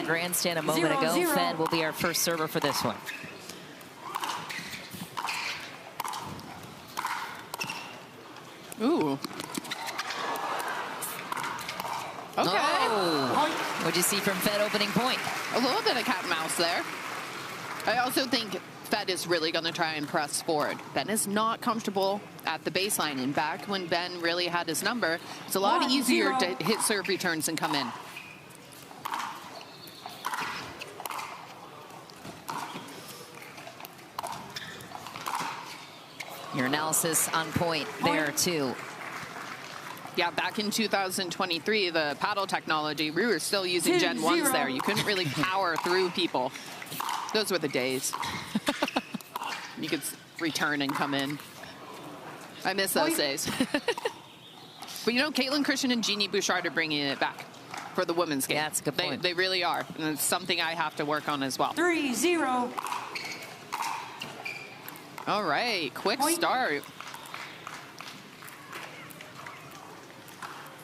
the grandstand a moment ago. Fed will be our first server for this one. Ooh. Okay. Oh. What'd you see from Fed opening point? A little bit of cat and mouse there. I also think Fed is really going to try and press forward. Ben is not comfortable at the baseline. And back when Ben really had his number, it's a lot easier to hit serve returns and come in. Your analysis on point there, too. Yeah, back in 2023, the paddle technology, we were still using Gen 1s there. You couldn't really power through people. Those were the days. You could return and come in. I miss those days. But you know, Caitlin Christian and Jeannie Bouchard are bringing it back for the women's game. Yeah, that's a good point. They really are. And it's something I have to work on as well. 3-0. All right, quick start.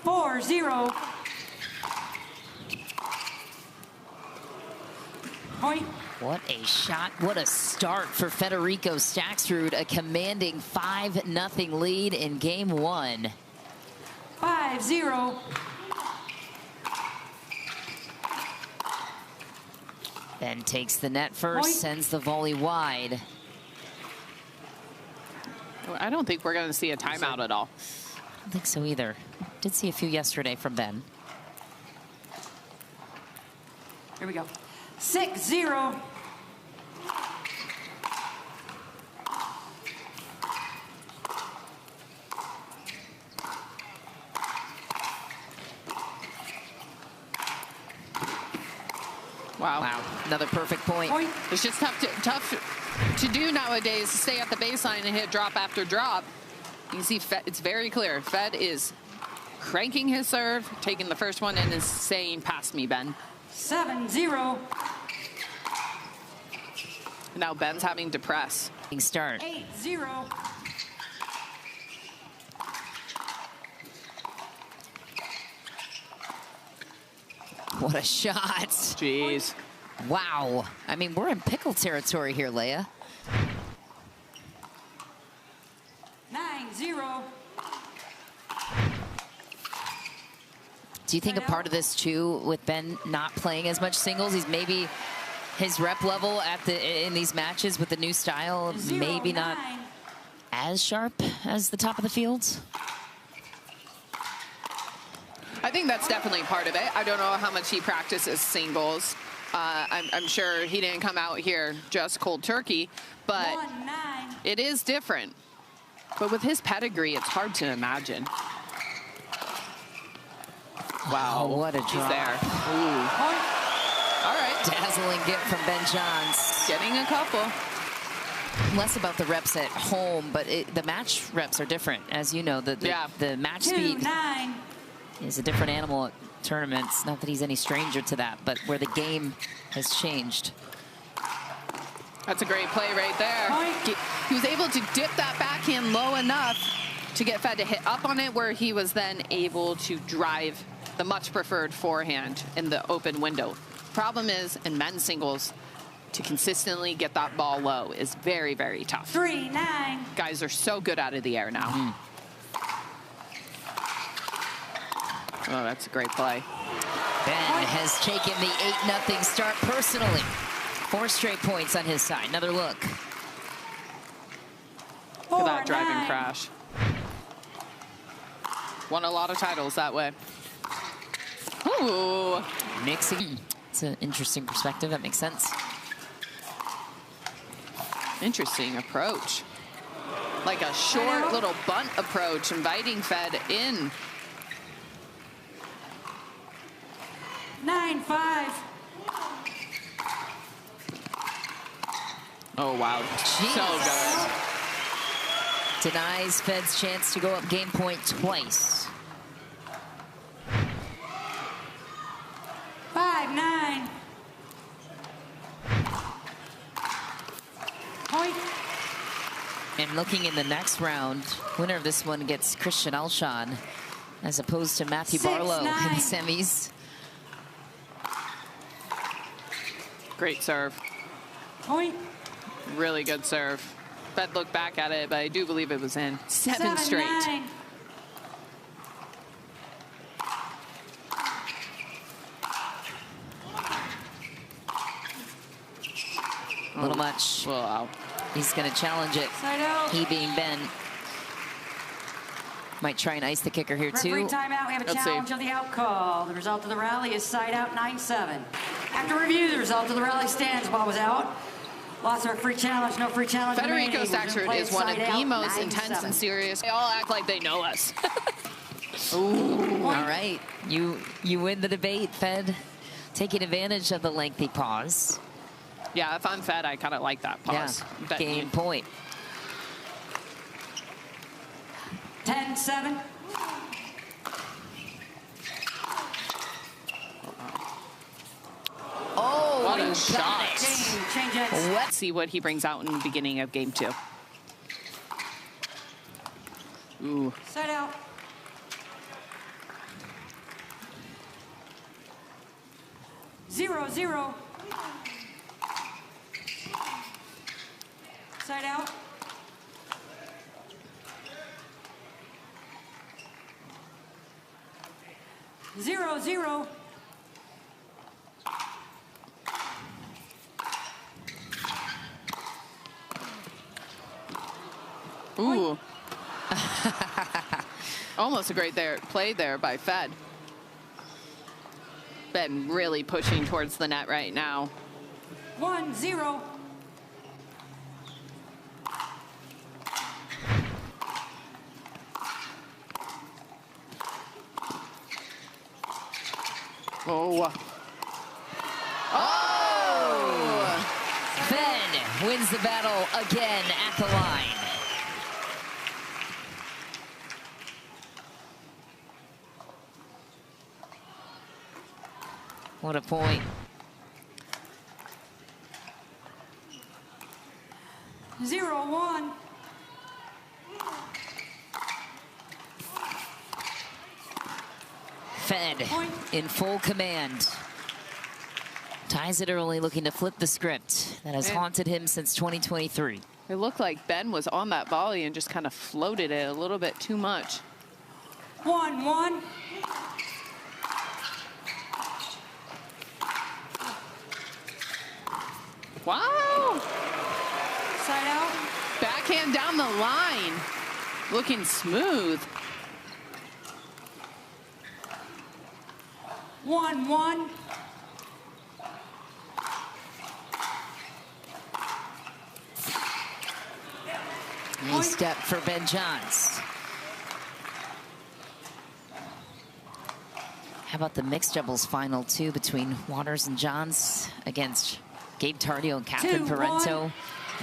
4-0. Point. What a shot. What a start for Federico Staksrud. A commanding 5-0 lead in game one. 5-0. Ben takes the net first, sends the volley wide. I don't think we're going to see a timeout at all. I don't think so either. Did see a few yesterday from Ben. Here we go. 6-0. Wow. Another perfect point. It's just tough to do nowadays, to stay at the baseline and hit drop after drop. You can see Fed, it's very clear. Fed is cranking his serve, taking the first one, and is saying, pass me, Ben. 7-0. Now Ben's having to press. Start. 8-0. What a shot. Jeez. Wow. I mean, we're in pickle territory here, Leia. 9-0. Do you think a part of this, too, with Ben not playing as much singles, he's maybe his rep level in these matches with the new style, maybe not as sharp as the top of the field? I think that's definitely part of it. I don't know how much he practices singles. I'm sure he didn't come out here just cold turkey, but it is different. But with his pedigree, it's hard to imagine. Wow, Oh, what a he's drop. there. Ooh. All right. Dazzling gift from Ben Johns. Getting a couple. Less about the reps at home, but the match reps are different. As you know, the match speed is a different animal at tournaments. Not that he's any stranger to that, but where the game has changed. That's a great play right there. He was able to dip that backhand low enough to get Fed to hit up on it, where he was then able to drive the much preferred forehand in the open window. Problem is, in men's singles, to consistently get that ball low is very, very tough. 3-9. Guys are so good out of the air now. Oh, that's a great play. Ben has taken the 8-0 start personally. 4 straight points on his side. Another look. Look at that driving crash. Won a lot of titles that way. Ooh. Mixing. It's an interesting perspective. That makes sense. Interesting approach. Like a short little bunt approach, inviting Fed in. 9-5. Oh, wow. Jeez. So good. Denies Fed's chance to go up game point twice. 5-9. Point. And looking in the next round, winner of this one gets Christian Alshon as opposed to Matthew Barlow in the semis. Great serve. Point. Really good serve. Fed looked back at it, but I do believe it was in. 7 straight. 7-9. A little much. Wow. He's going to challenge it. Side out. He being Ben. Might try and ice the kicker here, Referee too. timeout. We have a Let's challenge see. of the out call. The result of the rally is side out 9-7. After review, the result of the rally stands. Ball was out. Lost our free challenge. No free challenge. Federico remaining. We're gonna Staksrud play is it one of side the out, most 9-7. intense and serious. They all act like they know us. All right. You win the debate, Fed. Taking advantage of the lengthy pause. Yeah, if I'm Fed, I kind of like that pause. Yeah. Bet Game you. point. 10-7. Oh, What a you got shot. it. Change it. Let's see what he brings out in the beginning of game 2. Ooh. Side out. Zero. Side out. Zero. Ooh. Almost a great play there by Fed. Ben really pushing towards the net right now. 1-0. Oh. Oh! Ben wins the battle again at the line. What a point. 0-1. Fed in full command. Ties it early, looking to flip the script that has haunted him since 2023. It looked like Ben was on that volley and just kind of floated it a little bit too much. 1-1. Wow! Side out. Backhand down the line. Looking smooth. 1-1. Nice step for Ben Johns. How about the mixed doubles final, too, between Waters and Johns against Gabe Tardio and Catherine 2-1. Parento.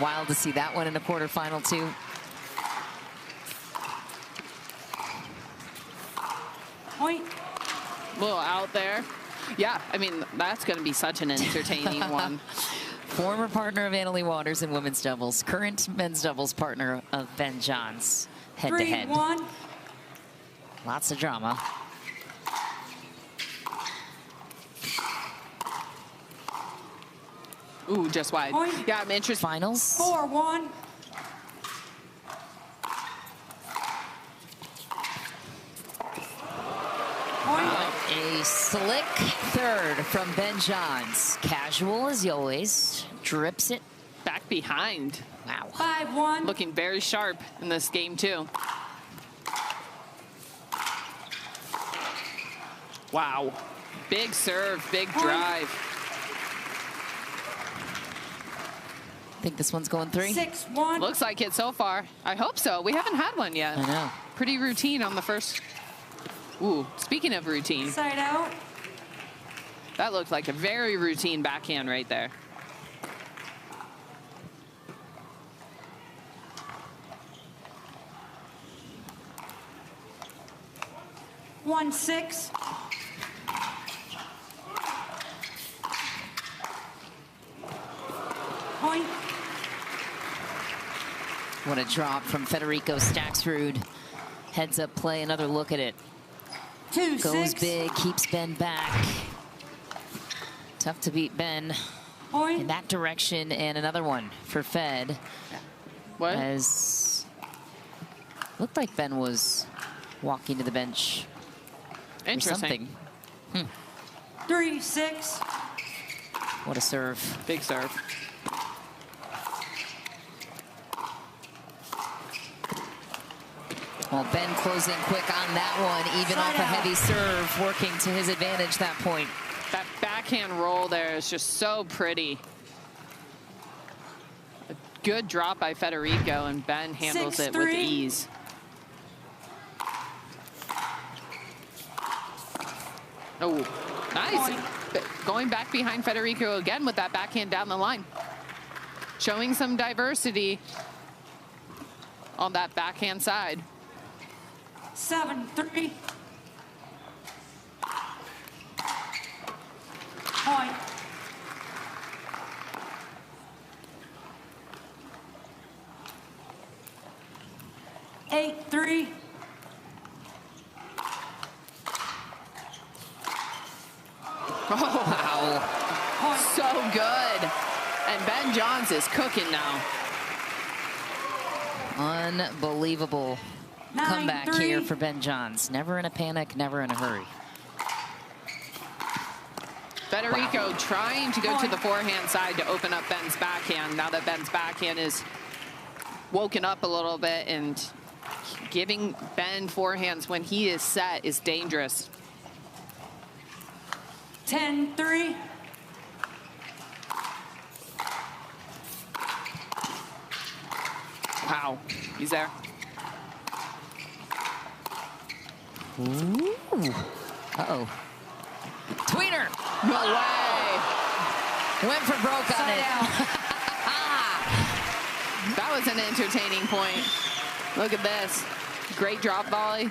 Wild to see that one in the quarterfinal, too. Point. A little out there. Yeah, I mean, that's going to be such an entertaining one. Former partner of Annalie Waters in women's doubles, current men's doubles partner of Ben Johns, head-to-head. 3-1. Lots of drama. Ooh, just wide. Point. Yeah, I'm interested. Finals. 4-1. A slick third from Ben Johns. Casual as always. Drips it. Back behind. Wow. 5-1. Looking very sharp in this game, too. Wow. Big serve, big drive. Think this one's going 3? 6-1. Looks like it so far. I hope so. We haven't had one yet. I know. Pretty routine on the first. Ooh, speaking of routine, Side out. that looked like a very routine backhand right there. One 6. Point. What a drop from Federico Staksrud. Heads up play, another look at it. 2-6. Goes big, keeps Ben back. Tough to beat Ben in that direction, and another one for Fed. What? As looked like Ben was walking to the bench. Interesting. Or something. 3-6. What a serve. Big serve. Well, Ben closing quick on that one, even off a heavy serve, working to his advantage that point. That backhand roll there is just so pretty. A good drop by Federico, and Ben handles it with ease. Oh, nice. Going back behind Federico again with that backhand down the line. Showing some diversity on that backhand side. 7-3. Point. Eight, 3. Oh, wow. So good. And Ben Johns is cooking now. Unbelievable comeback 9-3. here for Ben Johns. Never in a panic, never in a hurry. Federico trying to go to the forehand side to open up Ben's backhand. Now that Ben's backhand is woken up a little bit, and giving Ben forehands when he is set is dangerous. 10-3. Wow, he's there. Ooh. Uh-oh. Tweener. No way. Went for broke on it. That was an entertaining point. Look at this. Great drop volley.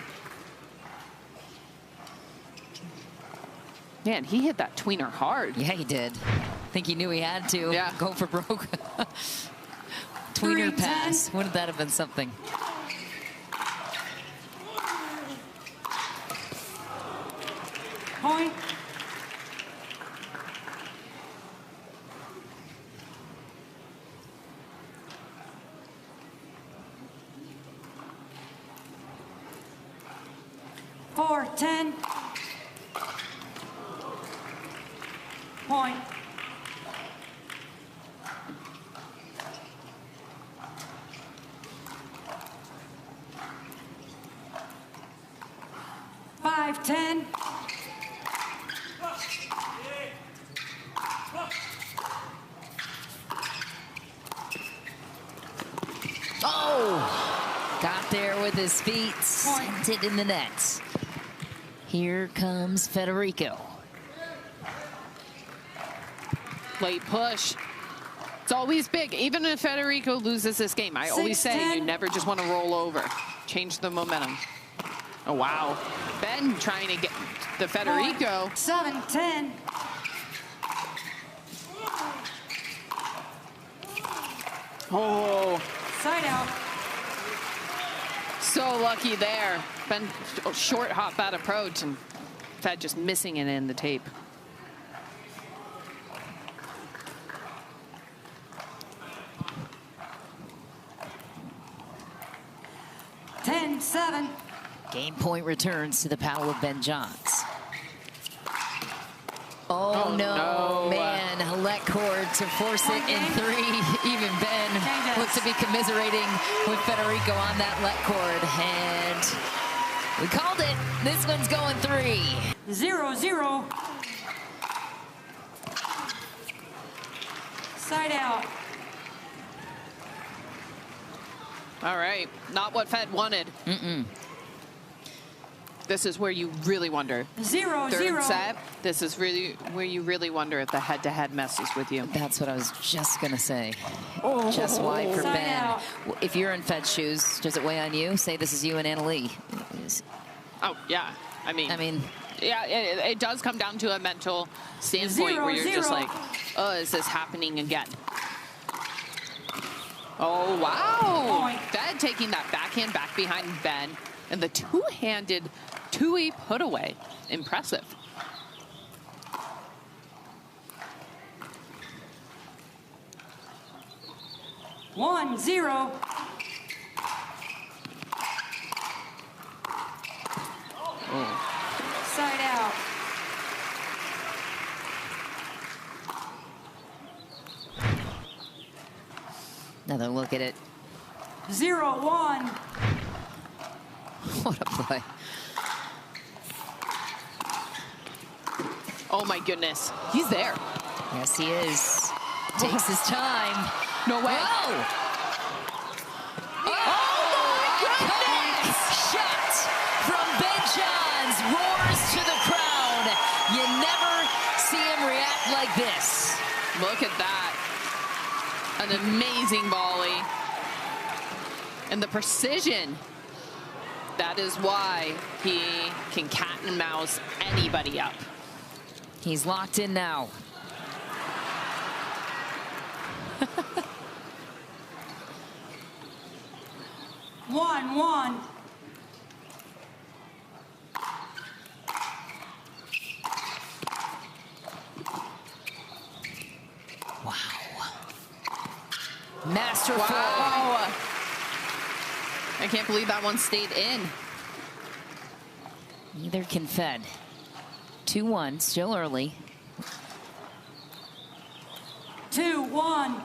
Man, he hit that tweener hard. Yeah, he did. I think he knew he had to go for broke. Tweener 3-10. pass. Wouldn't that have been something? Point. Four, 10. Point. Five, 10. Oh! Got there with his feet, sent it in the net. Here comes Federico. Late push. It's always big. Even if Federico loses this game, I always say you never just want to roll over. Change the momentum. Oh, wow. Ben trying to get the Federico. 7-10. Oh, Side out. so lucky there. Ben short hop that approach, and Fed just missing it in the tape. Ten, 7. Game point returns to the paddle of Ben Johns. Oh, no, man. Let cord to force it in 3. Even Ben looked to be commiserating with Federico on that let cord. And we called it. This one's going 3. 0-0. Side out. All right, not what Fed wanted. This is where you really wonder. 0-0. Third set, this is really where you really wonder if the head-to-head messes with you. That's what I was just going to say. Just wide for Side Ben. out. If you're in Fed's shoes, does it weigh on you? Say this is you and Annalie. Oh, yeah. I mean yeah, it does come down to a mental standpoint where you're just like, oh, is this happening again? Oh, wow. Fed taking that backhand back behind Ben, and the two-handed two-way put away. Impressive. 1-0. Side out. Another look at it. 0-1. What a play. Oh my goodness, he's there. Yes, he is. Takes his time. No way. Oh! Oh, my goodness! Shot from Ben Johns roars to the crowd. You never see him react like this. Look at that. An amazing volley. And the precision. That is why he can cat and mouse anybody up. He's locked in now. One. Wow. Masterful. Wow. I can't believe that one stayed in. Neither can Fed. 2-1, still early. 2-1.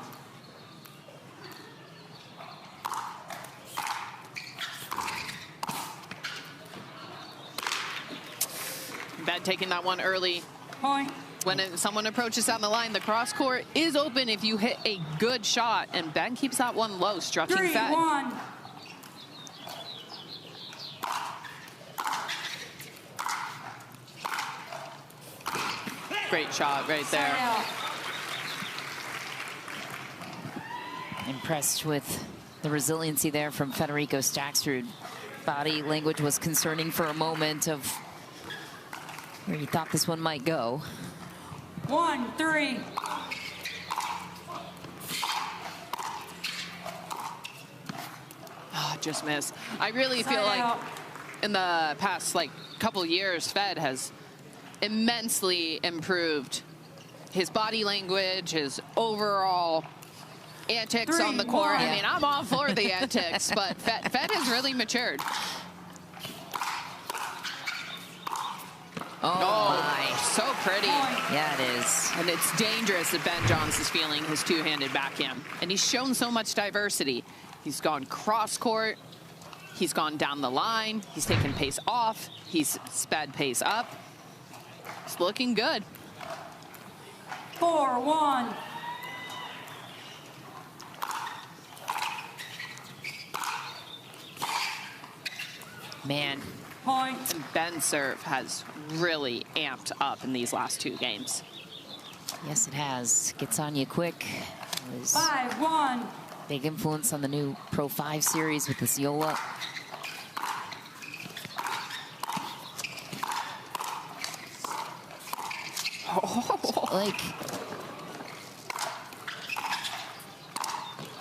Bad taking that one early. Point. When someone approaches down the line, the cross court is open if you hit a good shot, and Ben keeps that one low, stretching Fed. 3-1. Great shot right Side there. out. Impressed with the resiliency there from Federico Staksrud. Body language was concerning for a moment of where you thought this one might go. 1-3. Oh, just missed. I really feel Side like out. in the past couple years, Fed has immensely improved his body language, his overall antics on the court. 3-1. I mean, I'm all for the antics, but Fed has really matured. Oh my. So pretty. Yeah, it is. And it's dangerous that Ben Johns is feeling his two-handed backhand. And he's shown so much diversity. He's gone cross-court. He's gone down the line. He's taken pace off. He's sped pace up. It's looking good. 4-1. Man, Point. And Ben's serve has really amped up in these last two games. yes, it has. Gets on you quick. It was 5-1. big influence on the new Pro 5 series with this Yola. Like,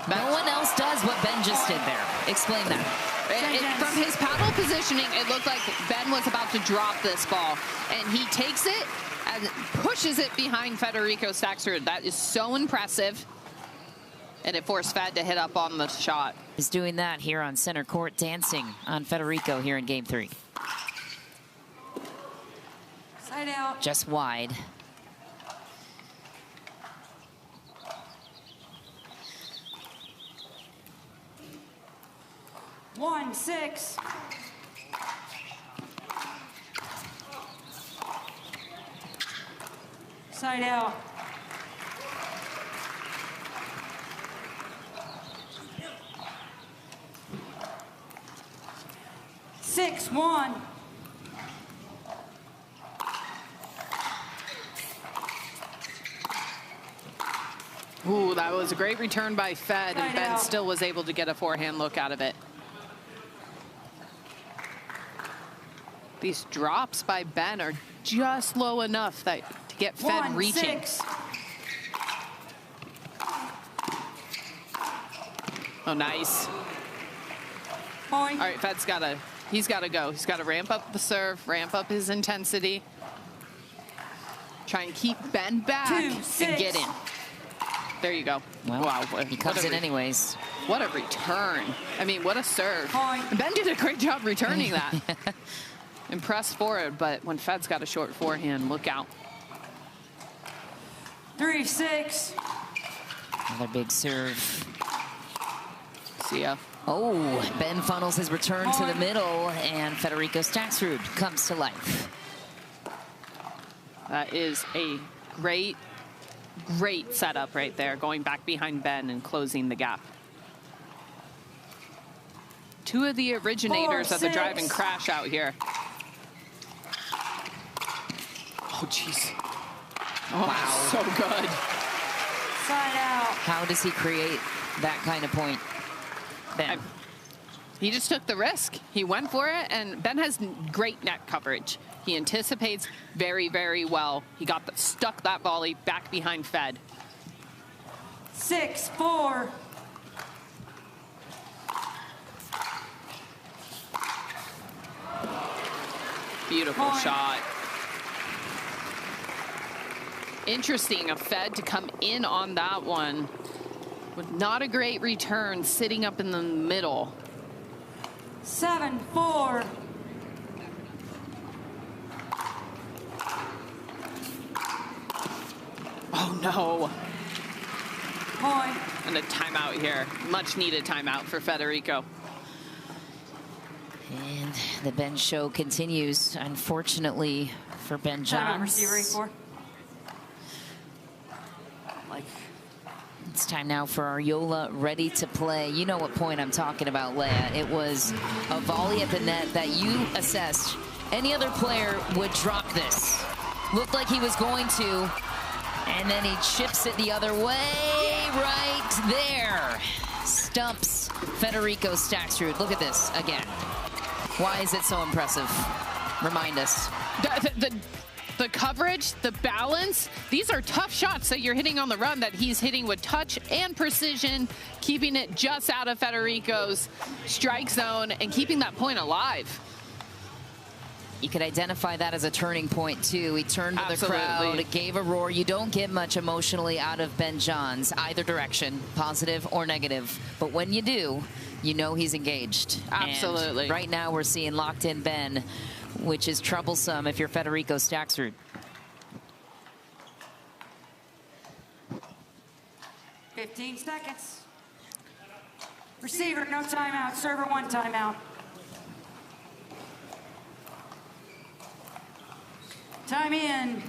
no one else does what Ben just did there. Explain that. From his paddle positioning, it looked like Ben was about to drop this ball. And he takes it and pushes it behind Federico Staksrud. That is so impressive. And it forced Fed to hit up on the shot. Is doing that here on center court, dancing on Federico here in game 3. Side out. Just wide. One, 6. Side out. Six, 1. Ooh, that was a great return by Fed, and Side Ben out. still was able to get a forehand look out of it. These drops by Ben are just low enough that to get Fed 1, reaching. 6. Oh, nice. Point. All right, Fed's he's got to go. He's got to ramp up the serve, ramp up his intensity. Try and keep Ben back 2, and 6. get in. There you go. Well, wow. He comes in anyways. What a return. I mean, what a serve. Point. Ben did a great job returning that. Impressed forward, but when Fed's got a short forehand, look out. 3-6. Another big serve. See ya. Oh, Ben funnels his return to the middle, and Federico Staksrud comes to life. That is a great, great setup right there, going back behind Ben and closing the gap. Two of the originators of the drive and crash out here. Oh, jeez. Oh, wow. So good. Side out. How does he create that kind of point, Ben? He just took the risk. He went for it, and Ben has great net coverage. He anticipates very, very well. He got stuck that volley back behind Fed. 6-4. Beautiful Point. shot. Interesting of Fed to come in on that one with not a great return, sitting up in the middle. 7-4. Oh no. Point. And a timeout here. Much needed timeout for Federico. And the Ben show continues, unfortunately, for Ben Johns. Receiver 8-4. It's time now for our Yola ready to play. You know what point I'm talking about, Leia. It was a volley at the net that you assessed. Any other player would drop this. Looked like he was going to, and then he chips it the other way, right there. Stumps Federico Staksrud. Look at this again. Why is it so impressive? Remind us. The coverage, the balance, these are tough shots that you're hitting on the run that he's hitting with touch and precision, keeping it just out of Federico's strike zone and keeping that point alive. You could identify that as a turning point, too. He turned to the crowd, gave a roar. You don't get much emotionally out of Ben Johns, either direction, positive or negative. But when you do, you know he's engaged. Absolutely. And right now we're seeing locked in Ben, which is troublesome if you're Federico Staksrud. 15 seconds. Receiver, no timeout. Server, 1 timeout. Time in.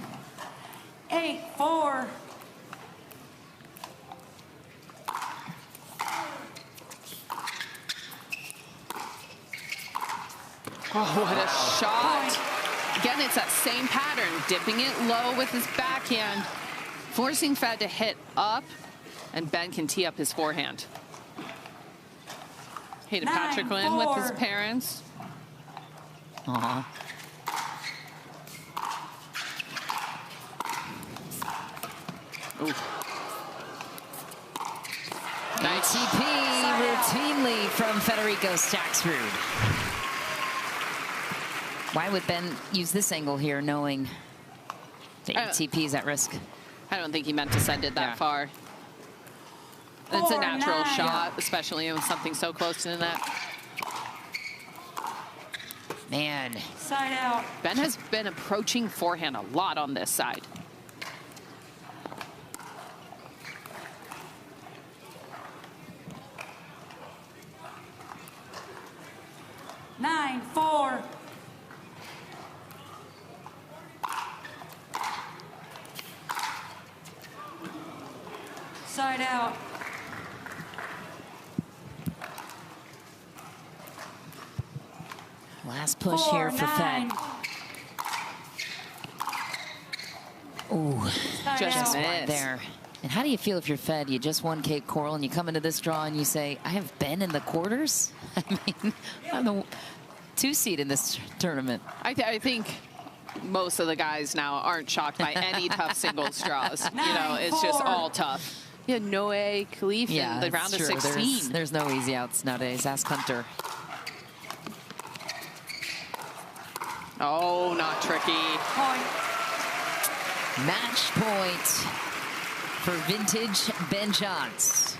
8-4. Oh, what a shot. Again, it's that same pattern, dipping it low with his backhand, forcing Fed to hit up, and Ben can tee up his forehand. Hey to Patrick Lynn with his parents. Aw. Nice TP routinely from Federico Staksrud. Why would Ben use this angle here, knowing the ATP is at risk? I don't think he meant to send it that far. It's a natural shot, especially with something so close to the net. Man. Side out. Ben has been approaching forehand a lot on this side. Nine, 4. Side out. Last push here for Fed. Ooh, just one there. And how do you feel if you're Fed? You just won Cape Coral and you come into this draw and you say, I have Ben in the quarters? I mean, I'm the 2 seed in this tournament. I think most of the guys now aren't shocked by any tough singles draws. You know, it's just all tough. Yeah, Noe, Khalif in the round of 16. There's no easy outs nowadays. Ask Hunter. Oh, not tricky. Point. Match point for vintage Ben Johns.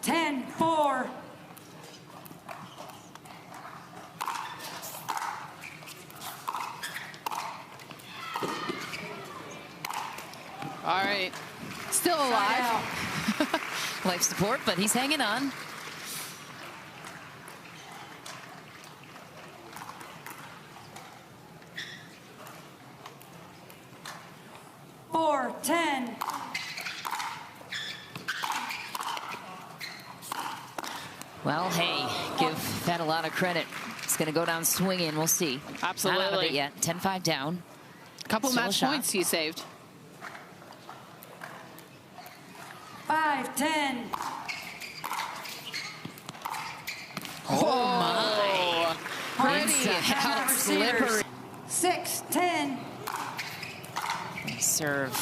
10-4. All right, still alive. Life support, but he's hanging on. Four, 10. Well, hey, give Fed a lot of credit. It's going to go down swinging. We'll see. Absolutely. Not out of it yet. 10-5 down. Couple Still match points he saved. 5-10. Oh my. Pretty Out slippery. 6-10. Serve.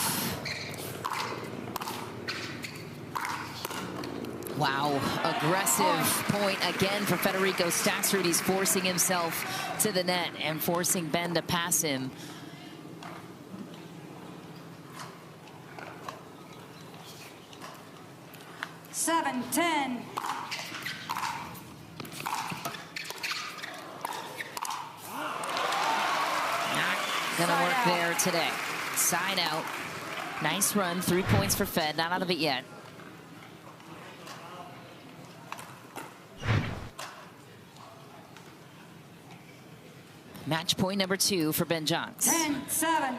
Wow, aggressive point again for Federico Staksrud. He's forcing himself to the net and forcing Ben to pass him. Seven, 10. Not gonna work there today. Side out. Nice run, 3 points for Fed, not out of it yet. Match point number 2 for Ben Johns. 10-7.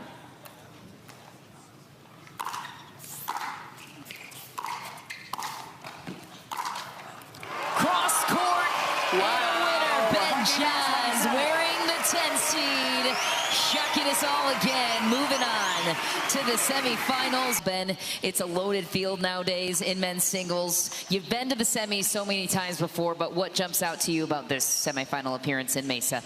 Cross court. Wow. Winner, Ben Johns, wearing the 10 seed. Shocking us all again. Moving on to the semifinals. Ben, it's a loaded field nowadays in men's singles. You've been to the semis so many times before, but what jumps out to you about this semifinal appearance in Mesa?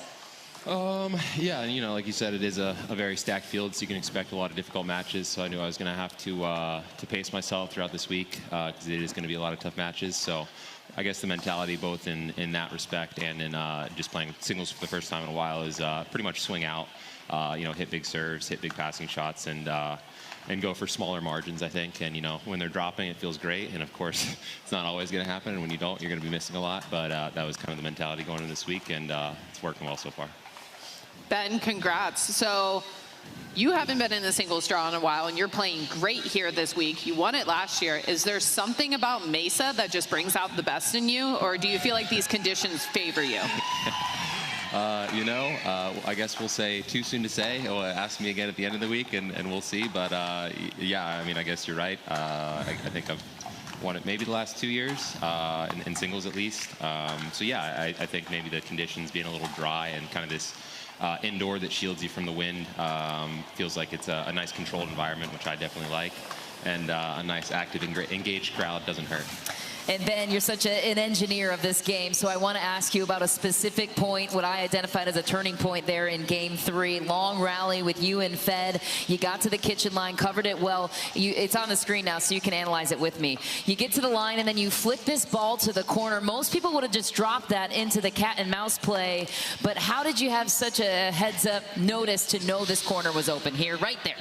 Yeah, you know, like you said, it is a very stacked field, so you can expect a lot of difficult matches. So I knew I was going to have to pace myself throughout this week because it is going to be a lot of tough matches. So I guess the mentality, both in that respect and in just playing singles for the first time in a while, is pretty much swing out. You know, hit big serves, hit big passing shots, and go for smaller margins, I think. And, you know, when they're dropping, it feels great. And, of course, it's not always going to happen. And when you don't, you're going to be missing a lot. But that was kind of the mentality going into this week, and it's working well so far. Ben, congrats. So you haven't been in the singles draw in a while, and you're playing great here this week. You won it last year. Is there something about Mesa that just brings out the best in you, or do you feel like these conditions favor you? You know, I guess we'll say too soon to say. He'll ask me again at the end of the week, and we'll see. But, yeah, I mean, I guess you're right. I think I've won it maybe the last 2 years, in singles at least. So, yeah, I think maybe the conditions being a little dry and kind of this indoor that shields you from the wind feels like it's a nice controlled environment, which I definitely like. And a nice, active, engaged crowd doesn't hurt. And Ben, you're such an engineer of this game, so I want to ask you about a specific point, what I identified as a turning point there in Game 3. Long rally with you and Fed. You got to the kitchen line, covered it well. It's on the screen now, so you can analyze it with me. You get to the line, and then you flip this ball to the corner. Most people would have just dropped that into the cat and mouse play, but how did you have such a heads-up notice to know this corner was open here, right there?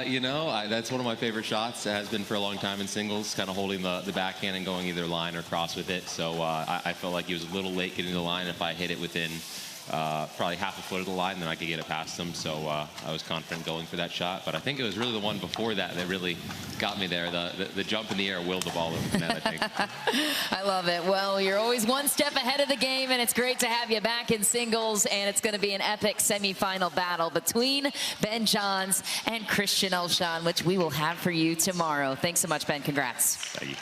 You know, that's one of my favorite shots. It has been for a long time in singles, kind of holding the backhand and going either line or cross with it. So I felt like he was a little late getting to the line. If I hit it within probably half a foot of the line, then I could get it past him. So I was confident going for that shot. But I think it was really the one before that that really got me there. The jump in the air willed the ball over the net, I think. I love it. Well, you're always one step ahead of the game, and it's great to have you back in singles, and it's going to be an epic semifinal battle between Ben Johns and Christian Elshon, which we will have for you tomorrow. Thanks so much, Ben. Congrats. Thank you.